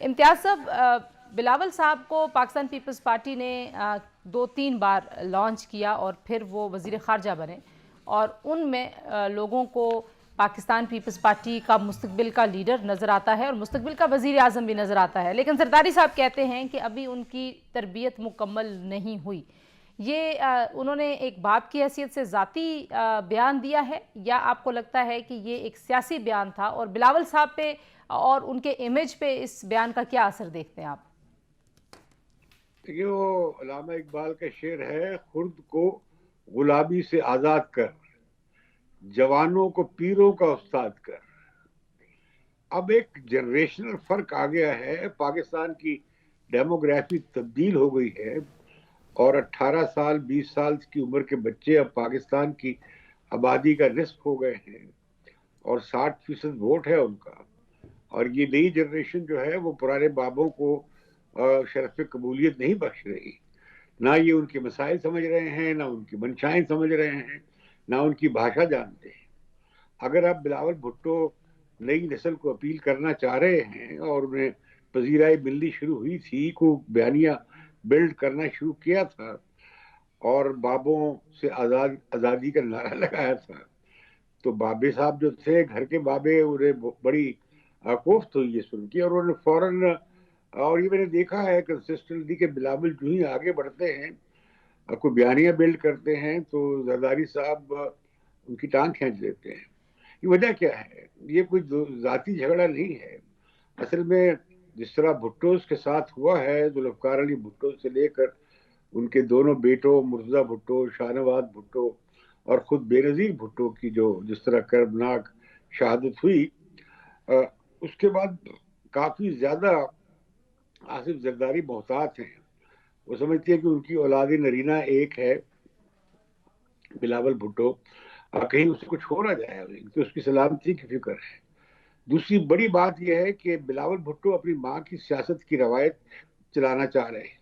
امتیاز صاحب، بلاول صاحب کو پاکستان پیپلز پارٹی نے 2-3 بار لانچ کیا اور پھر وہ وزیر خارجہ بنے، اور ان میں لوگوں کو پاکستان پیپلز پارٹی کا مستقبل کا لیڈر نظر آتا ہے اور مستقبل کا وزیر اعظم بھی نظر آتا ہے، لیکن زرداری صاحب کہتے ہیں کہ ابھی ان کی تربیت مکمل نہیں ہوئی۔ یہ انہوں نے ایک باپ کی حیثیت سے ذاتی بیان دیا ہے، یا آپ کو لگتا ہے کہ یہ ایک سیاسی بیان تھا؟ اور بلاول صاحب پہ اور ان کے امیج پہ اس بیان کا کیا اثر دیکھتے ہیں آپ؟ دیکھیے، وہ علامہ اقبال کا شعر ہے، خرد کو غلامی سے آزاد کر، جوانوں کو پیروں کا استاد کر۔ اب ایک جنریشنل فرق آ گیا ہے، پاکستان کی ڈیموگرافی تبدیل ہو گئی ہے، اور 18 سال 20 سال کی عمر کے بچے اب پاکستان کی آبادی کا نصف ہو گئے ہیں، اور 60% ووٹ ہے ان کا۔ اور یہ نئی جنریشن جو ہے وہ پرانے بابوں کو شرف قبولیت نہیں بخش رہی، نہ یہ ان کے مسائل سمجھ رہے ہیں، نہ ان کی منشائیں سمجھ رہے ہیں، نہ ان کی بھاشا جانتے ہیں۔ اگر آپ بلاول بھٹو نئی نسل کو اپیل کرنا چاہ رہے ہیں، اور انہیں پذیرائی ملنی شروع ہوئی تھی، کو بیانیہ بلڈ کرنا شروع کیا تھا اور بابوں سے آزادی کا نعرہ لگایا تھا، تو بابے صاحب جو تھے گھر کے بابے، انہیں بڑی کوفت ہوئی یہ سن کے، اور انہوں نے فوراً، اور یہ میں نے دیکھا ہے کنسسٹنٹلی کہ بلاول جو ہی آگے بڑھتے ہیں، کوئی بیانیہ بلڈ کرتے ہیں، تو زرداری صاحب ان کی ٹانگ کھینچ لیتے ہیں۔ یہ وجہ کیا ہے؟ یہ کوئی ذاتی جھگڑا نہیں ہے، اصل میں جس طرح بھٹوز کے ساتھ ہوا ہے، ذوالفقار علی بھٹو سے لے کر ان کے دونوں بیٹوں مرتضی بھٹو، شاہ نواز بھٹو، اور خود بے نظیر بھٹو کی جو جس طرح کربناک شہادت ہوئی، اس کے بعد کافی زیادہ آصف زرداری محتاط ہیں۔ وہ سمجھتی ہے کہ ان کی اولاد نرینہ ایک ہے بلاول بھٹو، کہیں اس سے کچھ ہو نہ جائے تو اس کی سلامتی کی فکر ہے۔ دوسری بڑی بات یہ ہے کہ بلاول بھٹو اپنی ماں کی سیاست کی روایت چلانا چاہ رہے ہیں۔